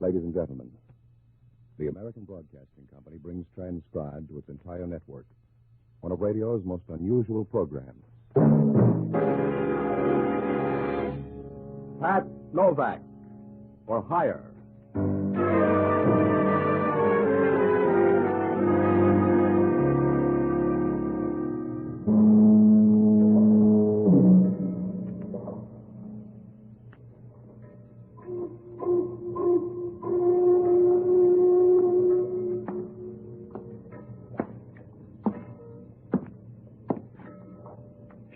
Ladies and gentlemen, the American Broadcasting Company brings transcribed to its entire network one of radio's most unusual programs. Pat Novak, for hire.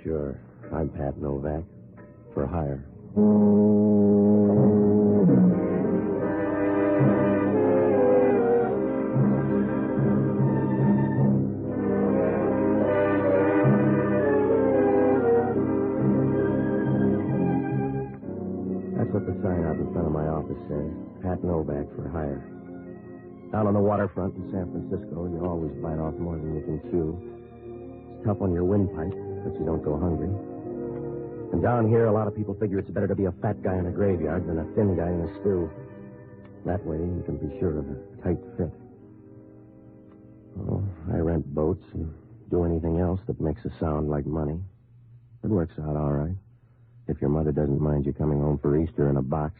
Sure. I'm Pat Novak. For hire. That's what the sign out in front of my office says. Pat Novak for hire. Down on the waterfront in San Francisco, you always bite off more than you can chew. It's tough on your windpipe, but you don't go hungry. And down here, a lot of people figure it's better to be a fat guy in a graveyard than a thin guy in a stew. That way, you can be sure of a tight fit. Oh, I rent boats and do anything else that makes a sound like money. It works out all right, if your mother doesn't mind you coming home for Easter in a box.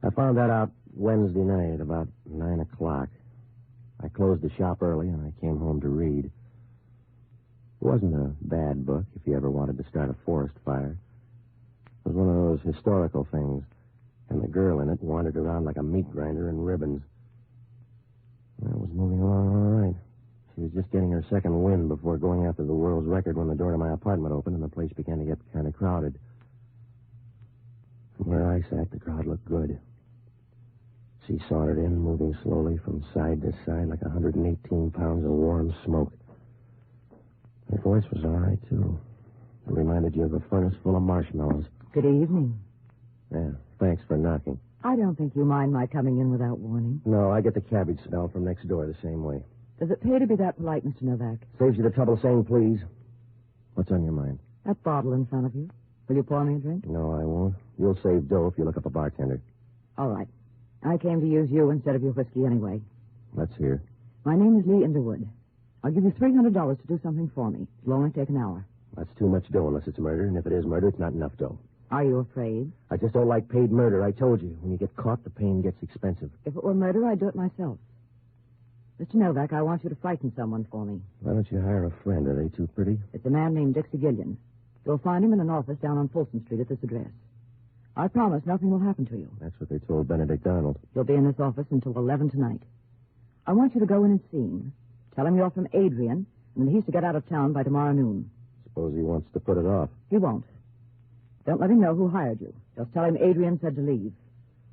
I found that out Wednesday night, about 9 o'clock. I closed the shop early, and I came home to read. It wasn't a bad book if you ever wanted to start a forest fire. It was one of those historical things, and the girl in it wandered around like a meat grinder in ribbons. Well, it was moving along all right. She was just getting her second wind before going after the world's record when the door to my apartment opened and the place began to get kind of crowded. From where I sat, the crowd looked good. She sauntered in, moving slowly from side to side like 118 pounds of warm smoke. Her voice was all right, too. It reminded you of a furnace full of marshmallows. Good evening. Yeah, thanks for knocking. I don't think you mind my coming in without warning. No, I get the cabbage smell from next door the same way. Does it pay to be that polite, Mr. Novak? Saves you the trouble saying please. What's on your mind? That bottle in front of you. Will you pour me a drink? No, I won't. You'll save dough if you look up a bartender. All right. I came to use you instead of your whiskey anyway. Let's hear. My name is Lee Underwood. I'll give you $300 to do something for me. It'll only take an hour. That's too much dough unless it's murder, and if it is murder, it's not enough dough. Are you afraid? I just don't like paid murder. I told you. When you get caught, the pain gets expensive. If it were murder, I'd do it myself. Mr. Novak, I want you to frighten someone for me. Why don't you hire a friend? Are they too pretty? It's a man named Dixie Gillian. You'll find him in an office down on Folsom Street at this address. I promise nothing will happen to you. That's what they told Benedict Arnold. You'll be in this office until 11 tonight. I want you to go in and see him. Tell him you're from Adrian, and that he's to get out of town by tomorrow noon. Suppose he wants to put it off. He won't. Don't let him know who hired you. Just tell him Adrian said to leave.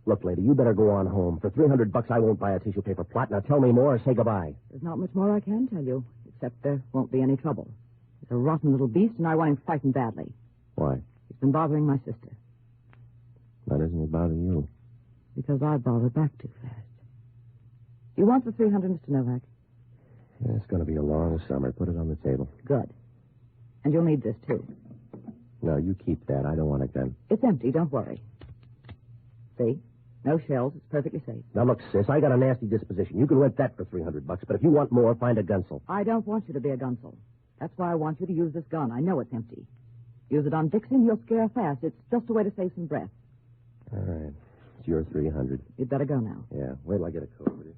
Look, lady, you better go on home. For $300, I won't buy a tissue paper plot. Now tell me more or say goodbye. There's not much more I can tell you, except there won't be any trouble. He's a rotten little beast, and I want him frightened badly. Why? He's been bothering my sister. Why doesn't he bother you? Because I bother back too fast. You want the $300, Mr. Novak? Yeah, it's going to be a long summer. Put it on the table. Good. And you'll need this, too. No, you keep that. I don't want a gun. It's empty. Don't worry. See? No shells. It's perfectly safe. Now, look, sis, I got a nasty disposition. You can rent that for $300, but if you want more, find a gunsel. I don't want you to be a gunsel. That's why I want you to use this gun. I know it's empty. Use it on Dixie and you'll scare fast. It's just a way to save some breath. All right. It's your $300. You'd better go now. Yeah, wait till I get a code with you.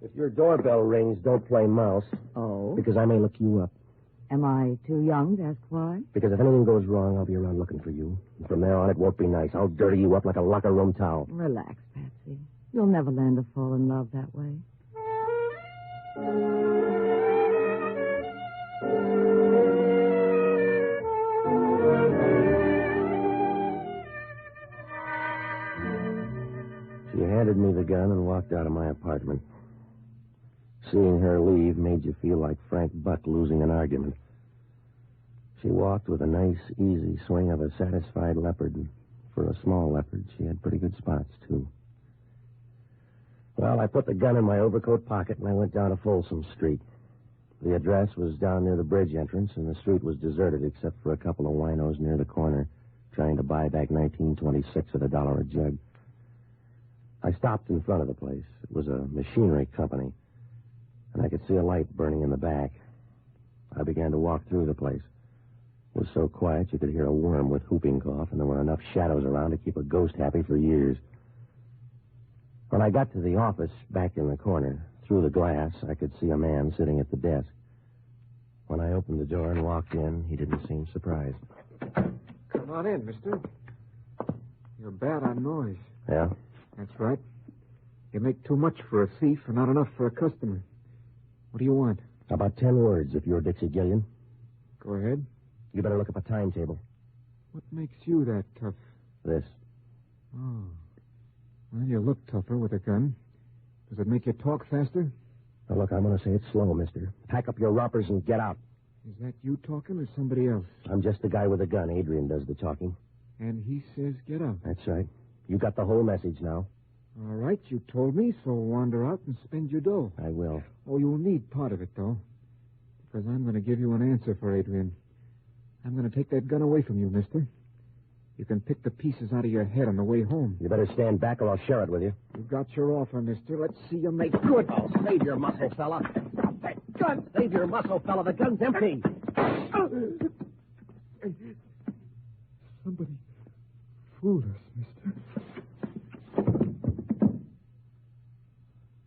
If your doorbell rings, don't play mouse. Oh? Because I may look you up. Am I too young to ask why? Because if anything goes wrong, I'll be around looking for you. And from there on, it won't be nice. I'll dirty you up like a locker room towel. Relax, Patsy. You'll never learn to fall in love that way. She handed me the gun and walked out of my apartment. Seeing her leave made you feel like Frank Buck losing an argument. She walked with a nice, easy swing of a satisfied leopard. And for a small leopard, she had pretty good spots, too. Well, I put the gun in my overcoat pocket and I went down to Folsom Street. The address was down near the bridge entrance, and the street was deserted except for a couple of winos near the corner trying to buy back 1926 at $1 a jug. I stopped in front of the place. It was a machinery company, and I could see a light burning in the back. I began to walk through the place. It was so quiet you could hear a worm with whooping cough, and there were enough shadows around to keep a ghost happy for years. When I got to the office back in the corner, through the glass, I could see a man sitting at the desk. When I opened the door and walked in, he didn't seem surprised. Come on in, mister. You're bad on noise. Yeah? That's right. You make too much for a thief and not enough for a customer. What do you want? About 10 words, if you're Dixie Gillian. Go ahead. You better look up a timetable. What makes you that tough? This. Oh. Well, you look tougher with a gun. Does it make you talk faster? Now, look, I'm going to say it slow, mister. Pack up your rompers and get out. Is that you talking or somebody else? I'm just the guy with a gun. Adrian does the talking. And he says get out. That's right. You got the whole message now. All right, you told me, so wander out and spend your dough. I will. Oh, you'll need part of it, though. Because I'm going to give you an answer for Adrian. I'm going to take that gun away from you, mister. You can pick the pieces out of your head on the way home. You better stand back or I'll share it with you. You got your offer, mister. Let's see you make good. Oh, save your muscle, fella. Drop that gun. Save your muscle, fella. The gun's empty. Somebody fooled us, mister.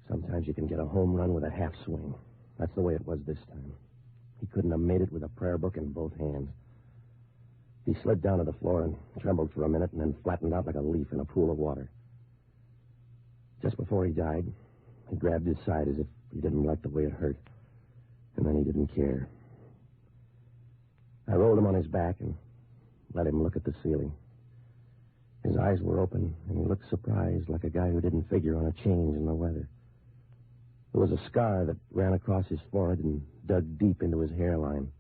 Sometimes you can get a home run with a half swing. That's the way it was this time. He couldn't have made it with a prayer book in both hands. He slid down to the floor and trembled for a minute and then flattened out like a leaf in a pool of water. Just before he died, he grabbed his side as if he didn't like the way it hurt. And then he didn't care. I rolled him on his back and let him look at the ceiling. His eyes were open, and he looked surprised, like a guy who didn't figure on a change in the weather. There was a scar that ran across his forehead and dug deep into his hairline.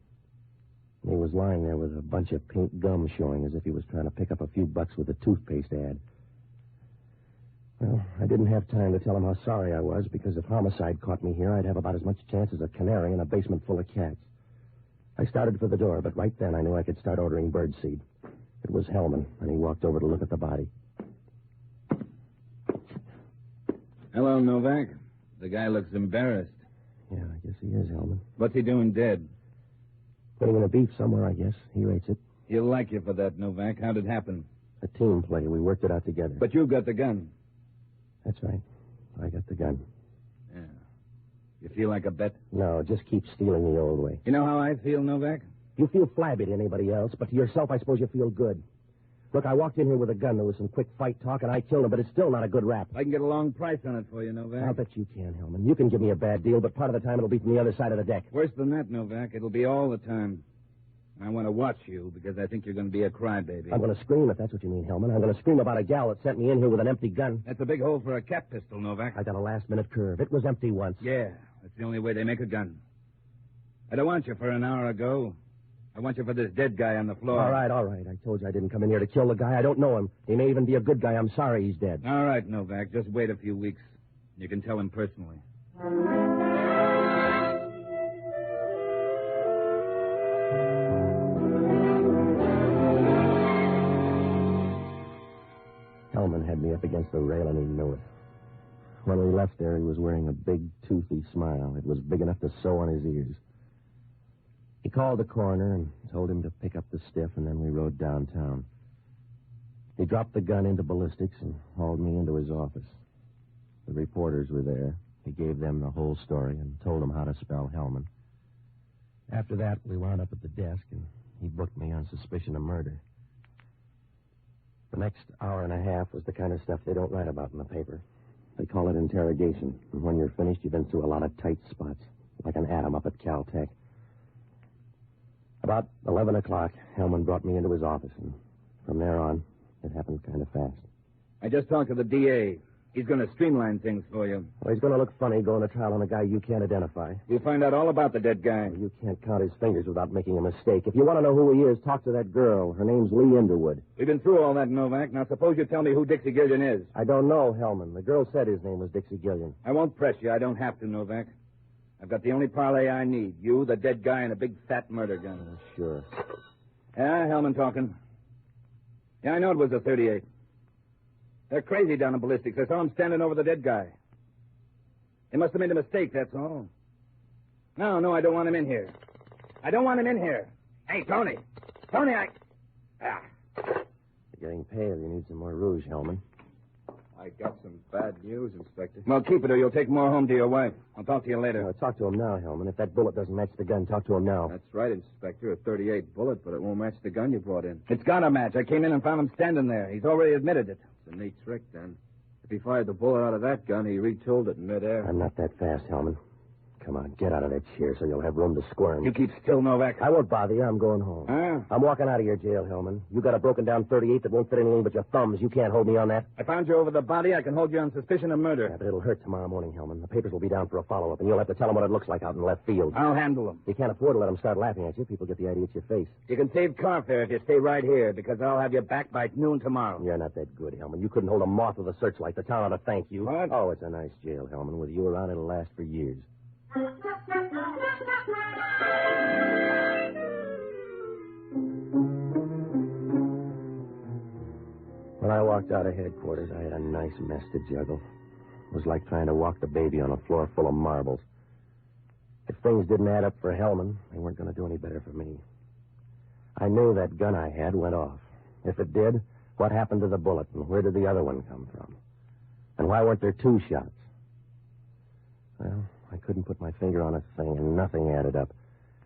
And he was lying there with a bunch of pink gum showing, as if he was trying to pick up a few bucks with a toothpaste ad. Well, I didn't have time to tell him how sorry I was, because if homicide caught me here, I'd have about as much chance as a canary in a basement full of cats. I started for the door, but right then I knew I could start ordering birdseed. It was Hellman, and he walked over to look at the body. Hello, Novak. The guy looks embarrassed. Yeah, I guess he is, Hellman. What's he doing dead? Putting in a beef somewhere, I guess. He rates it. He'll like you for that, Novak. How'd it happen? A team play. We worked it out together. But you got the gun. That's right. I got the gun. Yeah. You feel like a bet? No, just keep stealing the old way. You know how I feel, Novak? You feel flabby to anybody else, but to yourself, I suppose you feel good. Look, I walked in here with a gun. There was some quick fight talk, and I killed him, but it's still not a good rap. I can get a long price on it for you, Novak. I'll bet you can, Hellman. You can give me a bad deal, but part of the time it'll be from the other side of the deck. Worse than that, Novak. It'll be all the time. I want to watch you because I think you're going to be a crybaby. I'm going to scream if that's what you mean, Hellman. I'm going to scream about a gal that sent me in here with an empty gun. That's a big hole for a cap pistol, Novak. I got a last-minute curve. It was empty once. Yeah, that's the only way they make a gun. I don't want you for an hour ago. I want you for this dead guy on the floor. All right. I told you I didn't come in here to kill the guy. I don't know him. He may even be a good guy. I'm sorry he's dead. All right, Novak. Just wait a few weeks. You can tell him personally. Hellman had me up against the rail, and he knew it. When we left there, he was wearing a big, toothy smile. It was big enough to sew on his ears. He called the coroner and told him to pick up the stiff, and then we rode downtown. He dropped the gun into ballistics and hauled me into his office. The reporters were there. He gave them the whole story and told them how to spell Hellman. After that, we wound up at the desk, and he booked me on suspicion of murder. The next hour and a half was the kind of stuff they don't write about in the paper. They call it interrogation, and when you're finished, you've been through a lot of tight spots, like an atom up at Caltech. About 11 o'clock, Hellman brought me into his office, and from there on, it happened kind of fast. I just talked to the DA. He's going to streamline things for you. Well, he's going to look funny going to trial on a guy you can't identify. You'll find out all about the dead guy. You can't count his fingers without making a mistake. If you want to know who he is, talk to that girl. Her name's Lee Underwood. We've been through all that, Novak. Now, suppose you tell me who Dixie Gillian is. I don't know, Hellman. The girl said his name was Dixie Gillian. I won't press you. I don't have to, Novak. I've got the only parlay I need. You, the dead guy, and a big fat murder gun. Sure. Yeah, Hellman talking. Yeah, I know it was a .38. They're crazy down in ballistics. I saw him standing over the dead guy. They must have made a mistake, that's all. No, I don't want him in here. I don't want him in here. Hey, Tony. Tony, You're getting pale. You need some more rouge, Hellman. I got some bad news, Inspector. Well, keep it or you'll take more home to your wife. I'll talk to you later. Talk to him now, Hellman. If that bullet doesn't match the gun, talk to him now. That's right, Inspector. A .38 bullet, but it won't match the gun you brought in. It's got a match. I came in and found him standing there. He's already admitted it. It's a neat trick, then. If he fired the bullet out of that gun, he retooled it in midair. I'm not that fast, Hellman. Come on, get out of that chair so you'll have room to squirm. You keep still, Novak. I won't bother you. I'm going home. I'm walking out of your jail, Hellman. You got a broken-down .38 that won't fit anything but your thumbs. You can't hold me on that. I found you over the body. I can hold you on suspicion of murder. Yeah, but it'll hurt tomorrow morning, Hellman. The papers will be down for a follow-up, and you'll have to tell them what it looks like out in left field. I'll handle them. You can't afford to let them start laughing at you. People get the idea it's your face. You can save car fare if you stay right here, because I'll have you back by noon tomorrow. You're not that good, Hellman. You couldn't hold a moth with a searchlight. The town ought to thank you. What? Oh, it's a nice jail, Hellman. With you around, it'll last for years. When I walked out of headquarters, I had a nice mess to juggle. It was like trying to walk the baby on a floor full of marbles. If things didn't add up for Hellman, they weren't going to do any better for me. I knew that gun I had went off. If it did, what happened to the bullet, and where did the other one come from? And why weren't there two shots? Well, I couldn't put my finger on a thing, and nothing added up.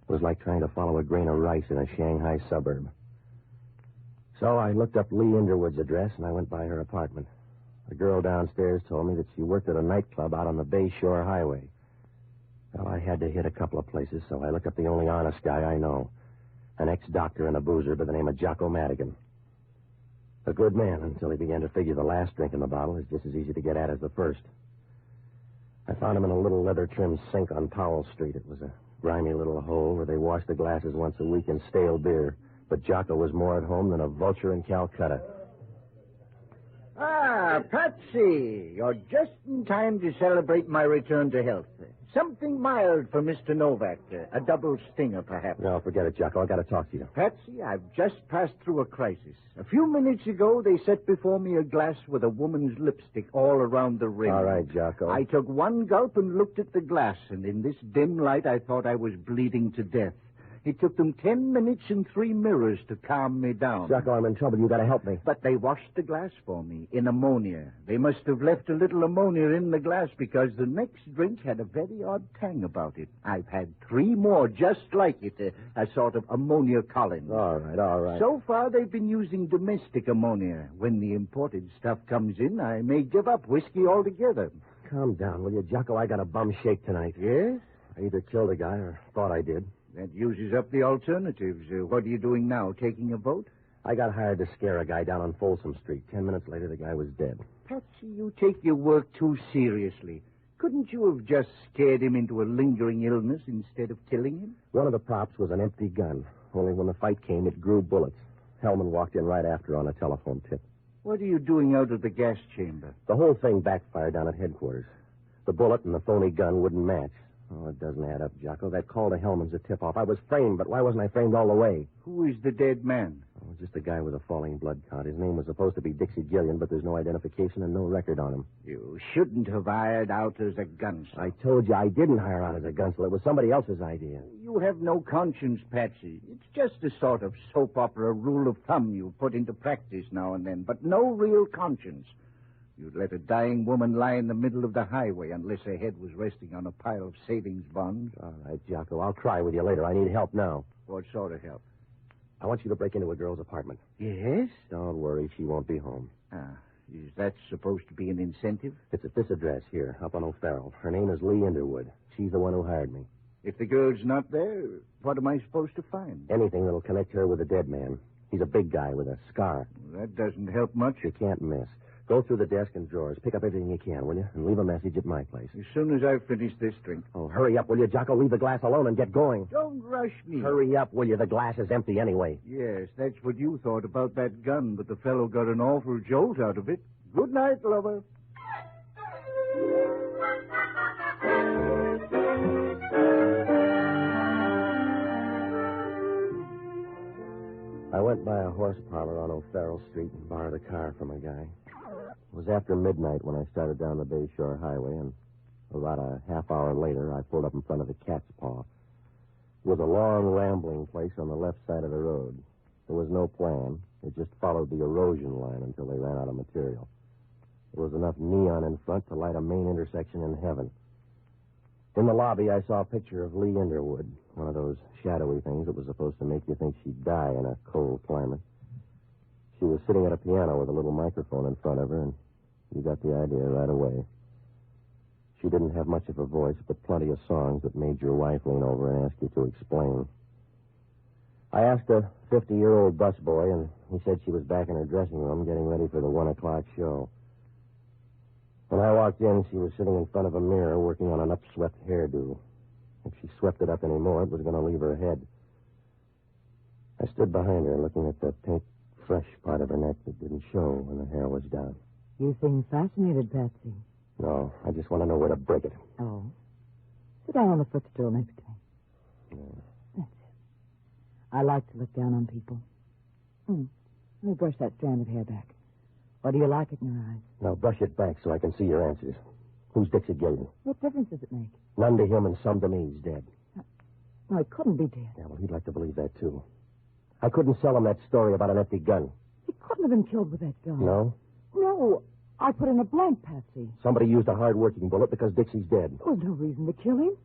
It was like trying to follow a grain of rice in a Shanghai suburb. So I looked up Lee Underwood's address, and I went by her apartment. The girl downstairs told me that she worked at a nightclub out on the Bay Shore Highway. Well, I had to hit a couple of places, so I looked up the only honest guy I know, an ex-doctor and a boozer by the name of Jocko Madigan. A good man until he began to figure the last drink in the bottle is just as easy to get at as the first. I found him in a little leather-trimmed sink on Powell Street. It was a grimy little hole where they washed the glasses once a week in stale beer. But Jocko was more at home than a vulture in Calcutta. Ah, Patsy, you're just in time to celebrate my return to health. Something mild for Mr. Novak. A double stinger, perhaps. No, forget it, Jocko. I got to talk to you. Patsy, I've just passed through a crisis. A few minutes ago, they set before me a glass with a woman's lipstick all around the rim. All right, Jocko. I took one gulp and looked at the glass, and in this dim light, I thought I was bleeding to death. It took them 10 minutes and 3 mirrors to calm me down. Jocko, I'm in trouble. You got to help me. But they washed the glass for me in ammonia. They must have left a little ammonia in the glass because the next drink had a very odd tang about it. I've had 3 more just like it, a sort of ammonia Collins. All right. So far, they've been using domestic ammonia. When the imported stuff comes in, I may give up whiskey altogether. Calm down, will you, Jocko? I got a bum shake tonight. Yes? I either killed a guy or thought I did. That uses up the alternatives. What are you doing now, taking a vote? I got hired to scare a guy down on Folsom Street. 10 minutes later, the guy was dead. Patsy, you take your work too seriously. Couldn't you have just scared him into a lingering illness instead of killing him? One of the props was an empty gun. Only when the fight came, it grew bullets. Hellman walked in right after on a telephone tip. What are you doing out of the gas chamber? The whole thing backfired down at headquarters. The bullet and the phony gun wouldn't match. Oh, it doesn't add up, Jocko. That call to Hellman's a tip-off. I was framed, but why wasn't I framed all the way? Who is the dead man? Oh, just a guy with a falling blood count. His name was supposed to be Dixie Gillian, but there's no identification and no record on him. You shouldn't have hired out as a gunslinger. I told you I didn't hire out as a gunslinger. It was somebody else's idea. You have no conscience, Patsy. It's just a sort of soap opera rule of thumb you put into practice now and then, but no real conscience. You'd let a dying woman lie in the middle of the highway unless her head was resting on a pile of savings bonds. All right, Jocko. I'll try with you later. I need help now. What sort of help? I want you to break into a girl's apartment. Yes? Don't worry. She won't be home. Is that supposed to be an incentive? It's at this address here, up on O'Farrell. Her name is Lee Underwood. She's the one who hired me. If the girl's not there, what am I supposed to find? Anything that'll connect her with the dead man. He's a big guy with a scar. That doesn't help much. You can't miss. Go through the desk and drawers. Pick up everything you can, will you? And leave a message at my place. As soon as I finish this drink. Oh, hurry up, will you, Jocko? Leave the glass alone and get going. Don't rush me. Hurry up, will you? The glass is empty anyway. Yes, that's what you thought about that gun, but the fellow got an awful jolt out of it. Good night, lover. I went by a horse parlor on O'Farrell Street and borrowed a car from a guy. It was after midnight when I started down the Bayshore Highway, and about a half hour later, I pulled up in front of the Cat's Paw. It was a long, rambling place on the left side of the road. There was no plan. It just followed the erosion line until they ran out of material. There was enough neon in front to light a main intersection in heaven. In the lobby, I saw a picture of Lee Underwood, one of those shadowy things that was supposed to make you think she'd die in a cold climate. She was sitting at a piano with a little microphone in front of her, and you got the idea right away. She didn't have much of a voice, but plenty of songs that made your wife lean over and ask you to explain. I asked a 50-year-old busboy, and he said she was back in her dressing room getting ready for the 1 o'clock show. When I walked in, she was sitting in front of a mirror working on an upswept hairdo. If she swept it up any more, it was going to leave her head. I stood behind her, looking at the pink, fresh part of her neck that didn't show when the hair was down. You seem fascinated, Patsy. No, I just want to know where to break it. Oh. Sit down on the footstool next to me. Yeah. That's it. I like to look down on people. Let me brush that strand of hair back. Or do you like it in your eyes? Now brush it back so I can see your answers. Who's Dixie Gillian? What difference does it make? None to him and some to me. He's dead. No, he couldn't be dead. Yeah, well, he'd like to believe that, too. I couldn't sell him that story about an empty gun. He couldn't have been killed with that gun. No? No. I put in a blank, Patsy. Somebody used a hard-working bullet because Dixie's dead. There was no reason to kill him.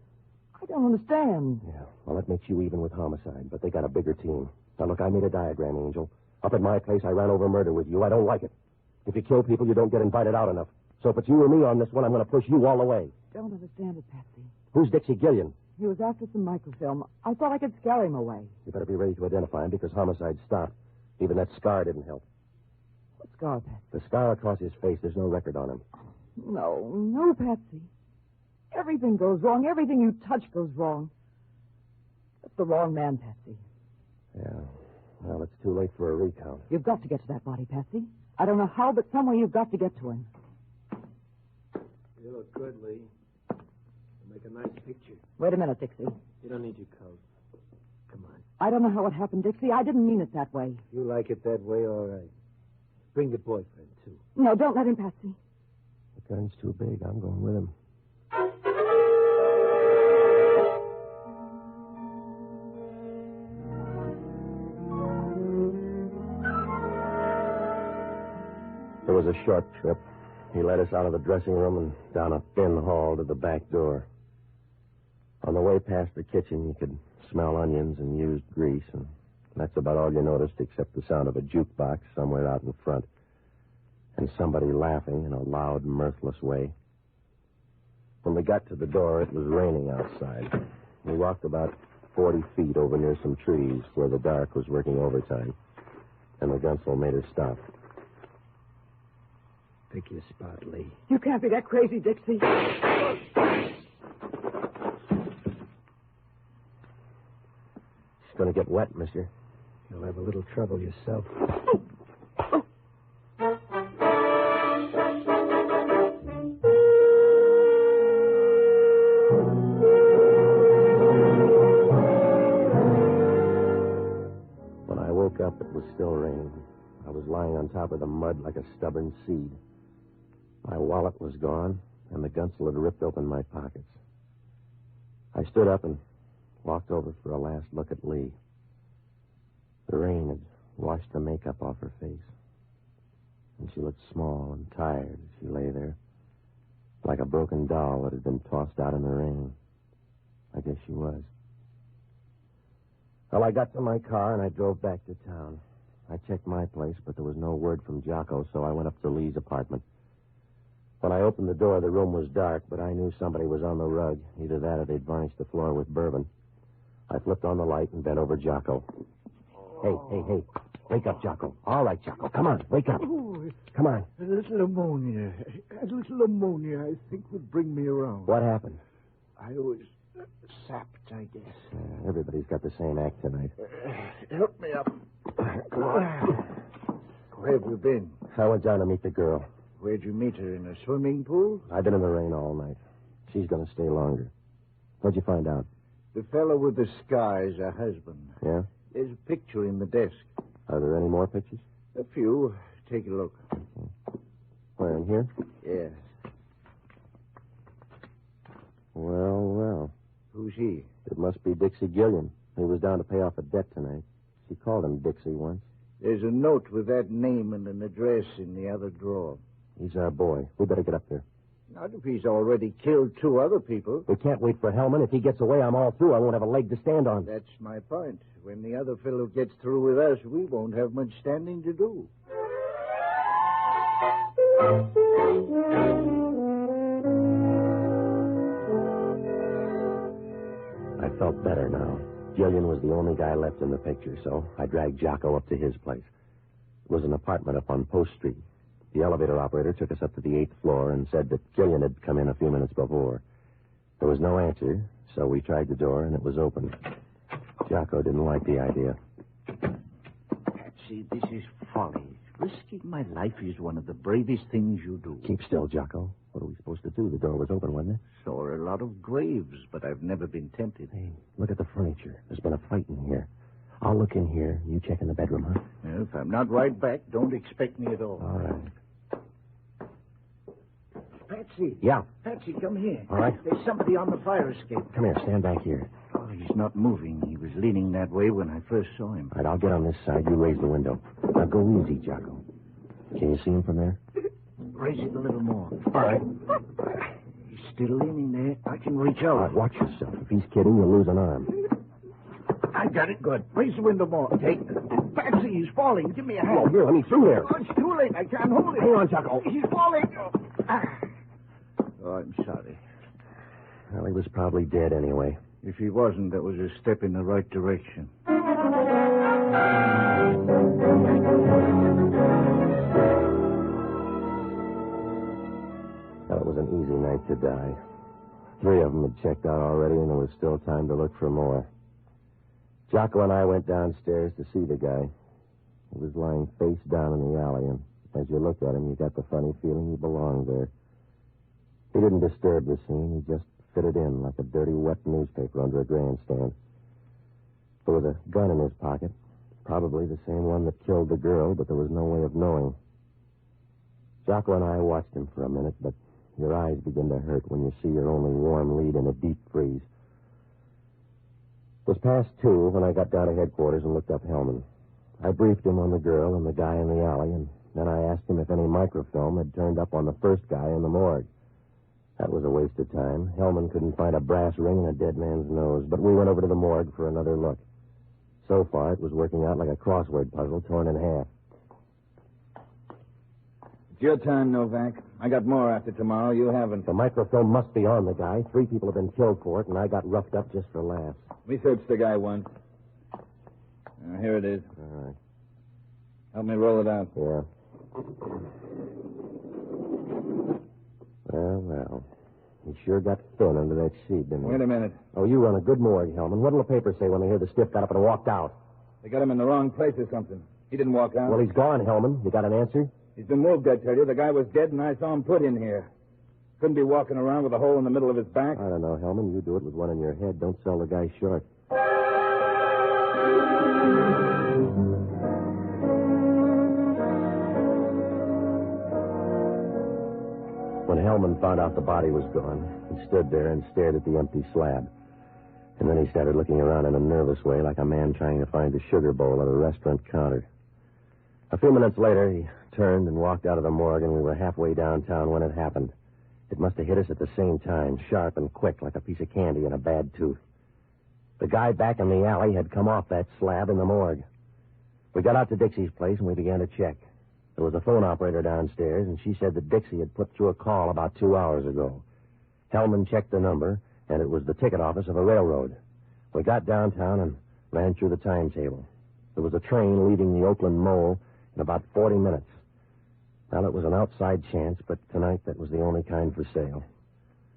I don't understand. Yeah, well, that makes you even with homicide, but they got a bigger team. Now, look, I made a diagram, Angel. Up at my place, I ran over murder with you. I don't like it. If you kill people, you don't get invited out enough. So if it's you or me on this one, I'm going to push you all the way. Don't understand it, Patsy. Who's Dixie Gillian? He was after some microfilm. I thought I could scare him away. You better be ready to identify him because homicide stopped. Even that scar didn't help. What scar, Patsy? The scar across his face, there's no record on him. No, Patsy. Everything goes wrong. Everything you touch goes wrong. That's the wrong man, Patsy. Yeah. Well, it's too late for a recount. You've got to get to that body, Patsy. I don't know how, but somewhere you've got to get to him. You look good, Lee. You make a nice picture. Wait a minute, Dixie. You don't need your coat. Come on. I don't know how it happened, Dixie. I didn't mean it that way. If you like it that way, all right. Bring the boyfriend, too. No, don't let him, Patsy. The gun's too big. I'm going with him. It was a short trip. He led us out of the dressing room and down a thin hall to the back door. On the way past the kitchen, you could smell onions and used grease, and that's about all you noticed except the sound of a jukebox somewhere out in front and somebody laughing in a loud, mirthless way. When we got to the door, it was raining outside. We walked about 40 feet over near some trees where the dark was working overtime, and the gunsel made her stop. Pick your spot, Lee. You can't be that crazy, Dixie. It's going to get wet, mister. You'll have a little trouble yourself. When I woke up, it was still raining. I was lying on top of the mud like a stubborn seed. My wallet was gone, and the gunsel had ripped open my pockets. I stood up and walked over for a last look at Lee. The rain had washed the makeup off her face, and she looked small and tired as she lay there, like a broken doll that had been tossed out in the rain. I guess she was. Well, I got to my car, and I drove back to town. I checked my place, but there was no word from Jocko, so I went up to Lee's apartment. When I opened the door, the room was dark, but I knew somebody was on the rug. Either that or they'd varnished the floor with bourbon. I flipped on the light and bent over Jocko. Hey. Wake up, Jocko. All right, Jocko. Come on, wake up. Come on. A little ammonia, I think, would bring me around. What happened? I was sapped, I guess. Everybody's got the same act tonight. Help me up. Where have you been? I went down to meet the girl. Where'd you meet her? In a swimming pool? I've been in the rain all night. She's going to stay longer. What'd you find out? The fellow with the scar is her husband. Yeah? There's a picture in the desk. Are there any more pictures? A few. Take a look. Where, in In here? Yes. Well. Who's he? It must be Dixie Gillian. He was down to pay off a debt tonight. She called him Dixie once. There's a note with that name and an address in the other drawer. He's our boy. We better get up there. Not if he's already killed 2 other people. We can't wait for Hellman. If he gets away, I'm all through. I won't have a leg to stand on. That's my point. When the other fellow gets through with us, we won't have much standing to do. I felt better now. Gillian was the only guy left in the picture, so I dragged Jocko up to his place. It was an apartment up on Post Street. The elevator operator took us up to the 8th floor and said that Gillian had come in a few minutes before. There was no answer, so we tried the door, and it was open. Jocko didn't like the idea. Patsy, this is folly. Risking my life is one of the bravest things you do. Keep still, Jocko. What are we supposed to do? The door was open, wasn't it? Saw a lot of graves, but I've never been tempted. Hey, look at the furniture. There's been a fight in here. I'll look in here. You check in the bedroom, huh? Well, if I'm not right back, don't expect me at all. All right. Patsy. Yeah. Patsy, come here. All right. There's somebody on the fire escape. Come here. Stand back here. Oh, he's not moving. He was leaning that way when I first saw him. All right, I'll get on this side. You raise the window. Now go easy, Jocko. Can you see him from there? Raise it a little more. All right. He's still leaning there. I can reach out. All right, watch yourself. If he's kidding, you'll lose an arm. I got it. Good. Raise the window more. Take. Patsy, he's falling. Give me a hand. Oh, here, let me through there. Oh, it's too late. I can't hold it. Hang on, Jocko. He's falling. Oh, I'm sorry. Well, he was probably dead anyway. If he wasn't, that was a step in the right direction. Well, it was an easy night to die. 3 of them had checked out already, and there was still time to look for more. Jocko and I went downstairs to see the guy. He was lying face down in the alley, and as you looked at him, you got the funny feeling he belonged there. He didn't disturb the scene. He just fitted in like a dirty, wet newspaper under a grandstand. There was a gun in his pocket, probably the same one that killed the girl, but there was no way of knowing. Jocko and I watched him for a minute, but your eyes begin to hurt when you see your only warm lead in a deep freeze. It was past 2 when I got down to headquarters and looked up Hellman. I briefed him on the girl and the guy in the alley, and then I asked him if any microfilm had turned up on the first guy in the morgue. That was a waste of time. Hellman couldn't find a brass ring in a dead man's nose, but we went over to the morgue for another look. So far, it was working out like a crossword puzzle torn in half. It's your time, Novak. I got more after tomorrow. You haven't. The microfilm must be on the guy. 3 people have been killed for it, and I got roughed up just for laughs. We searched the guy once. Here it is. All right. Help me roll it out. Yeah. Well. He sure got thin under that sheet, didn't he? Wait a minute. Oh, you run a good morgue, Hellman. What'll the paper say when they hear the stiff got up and walked out? They got him in the wrong place or something. He didn't walk out. Well, he's gone, Hellman. You got an answer? He's been moved, I tell you. The guy was dead, and I saw him put in here. Couldn't be walking around with a hole in the middle of his back. I don't know, Hellman. You do it with one in your head. Don't sell the guy short. When Hellman found out the body was gone, he stood there and stared at the empty slab. And then he started looking around in a nervous way, like a man trying to find a sugar bowl at a restaurant counter. A few minutes later, he turned and walked out of the morgue, and we were halfway downtown when it happened. It must have hit us at the same time, sharp and quick, like a piece of candy in a bad tooth. The guy back in the alley had come off that slab in the morgue. We got out to Dixie's place, and we began to check. There was a phone operator downstairs, and she said that Dixie had put through a call about 2 hours ago. Hellman checked the number, and it was the ticket office of a railroad. We got downtown and ran through the timetable. There was a train leaving the Oakland Mole in about 40 minutes. Well, it was an outside chance, but tonight that was the only kind for sale.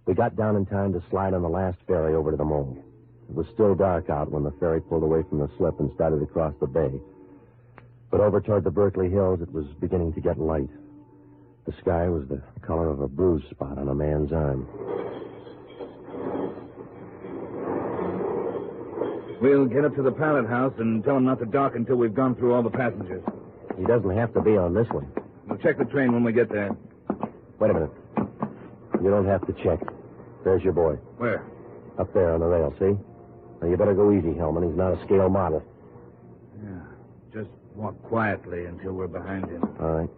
We got down in time to slide on the last ferry over to the Mole. It was still dark out when the ferry pulled away from the slip and started across the bay. But over toward the Berkeley Hills, it was beginning to get light. The sky was the color of a bruise spot on a man's arm. We'll get up to the pilot house and tell him not to dock until we've gone through all the passengers. He doesn't have to be on this one. We'll check the train when we get there. Wait a minute. You don't have to check. There's your boy. Where? Up there on the rail, see? Now, you better go easy, Hellman. He's not a scale model. Yeah. Just walk quietly until we're behind him. All right.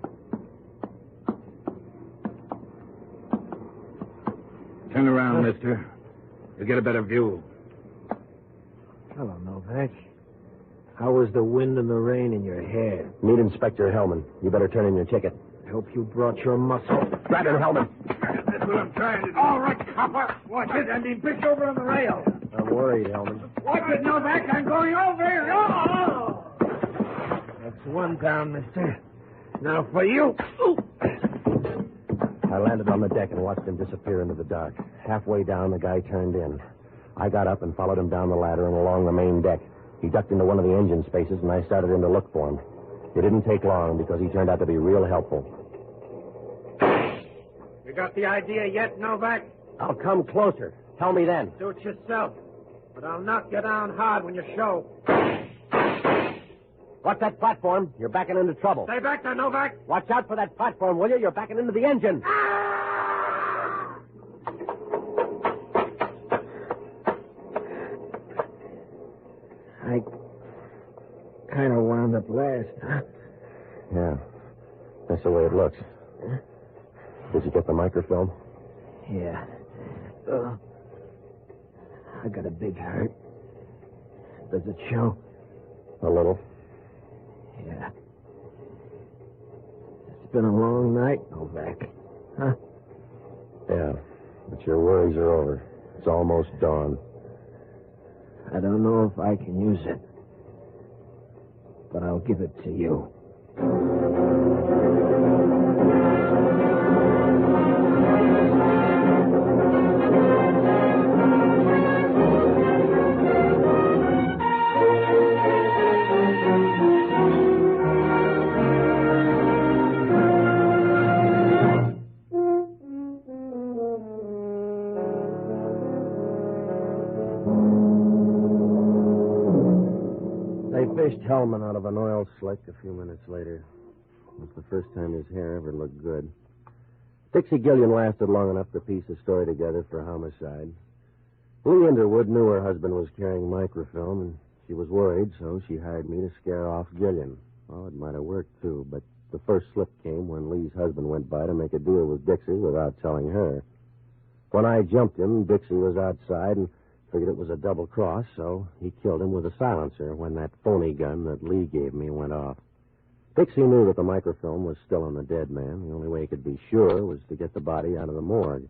Turn around, mister. You'll get a better view. Hello, Novak. How was the wind and the rain in your hair? Meet Inspector Hellman. You better turn in your ticket. I hope you brought your muscle. Grab him, Hellman. That's what I'm trying to do. All right, copper. Watch it. I'm being pushed over on the rail. I'm worried, Hellman. Watch it, Novak. I'm going over. Oh! That's one down, mister. Now for you. I landed on the deck and watched him disappear into the dark. Halfway down, the guy turned in. I got up and followed him down the ladder and along the main deck. He ducked into one of the engine spaces, and I started in to look for him. It didn't take long because he turned out to be real helpful. You got the idea yet, Novak? I'll come closer. Tell me then. Do it yourself. But I'll knock you down hard when you show. What's that platform? You're backing into trouble. Stay back there, Novak. Watch out for that platform, will you? You're backing into the engine. I kind of wound up last, huh? Yeah, that's the way it looks. Did you get the microfilm? Yeah. I got a big hurt. Does it show? A little. Yeah. It's been a long night, Novak. Huh? Yeah, but your worries are over. It's almost dawn. I don't know if I can use it. But I'll give it to you. Fished Hellman out of an oil slick a few minutes later. It was the first time his hair ever looked good. Dixie Gillian lasted long enough to piece a story together for homicide. Lee Underwood knew her husband was carrying microfilm, and she was worried, so she hired me to scare off Gillian. Well, it might have worked, too, but the first slip came when Lee's husband went by to make a deal with Dixie without telling her. When I jumped him, Dixie was outside and figured it was a double cross, so he killed him with a silencer when that phony gun that Lee gave me went off. Dixie knew that the microfilm was still on the dead man. The only way he could be sure was to get the body out of the morgue.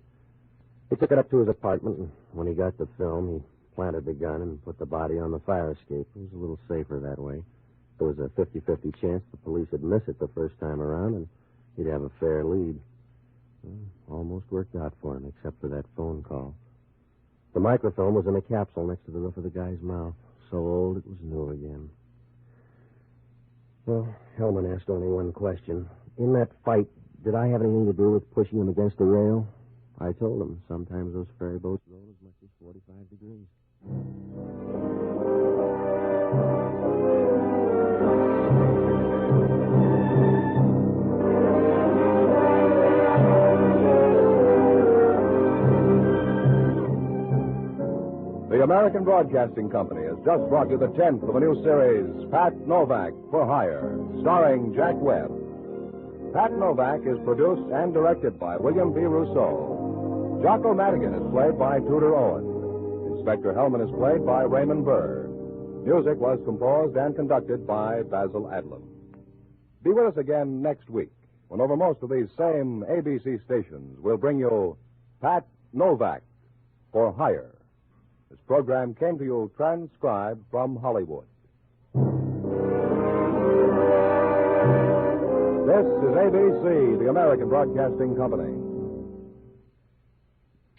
He took it up to his apartment, and when he got the film, he planted the gun and put the body on the fire escape. It was a little safer that way. There was a 50-50 chance the police would miss it the first time around, and he'd have a fair lead. Well, almost worked out for him, except for that phone call. The microfilm was in a capsule next to the roof of the guy's mouth. So old it was new again. Well, Hellman asked only one question. In that fight, did I have anything to do with pushing him against the rail? I told him sometimes those ferry boats roll as much as 45 degrees. The American Broadcasting Company has just brought you the 10th of a new series, Pat Novak for Hire, starring Jack Webb. Pat Novak is produced and directed by William B. Rousseau. Jocko Madigan is played by Tudor Owen. Inspector Hellman is played by Raymond Burr. Music was composed and conducted by Basil Adlam. Be with us again next week, when over most of these same ABC stations we'll bring you Pat Novak for Hire. This program came to you transcribed from Hollywood. This is ABC, the American Broadcasting Company.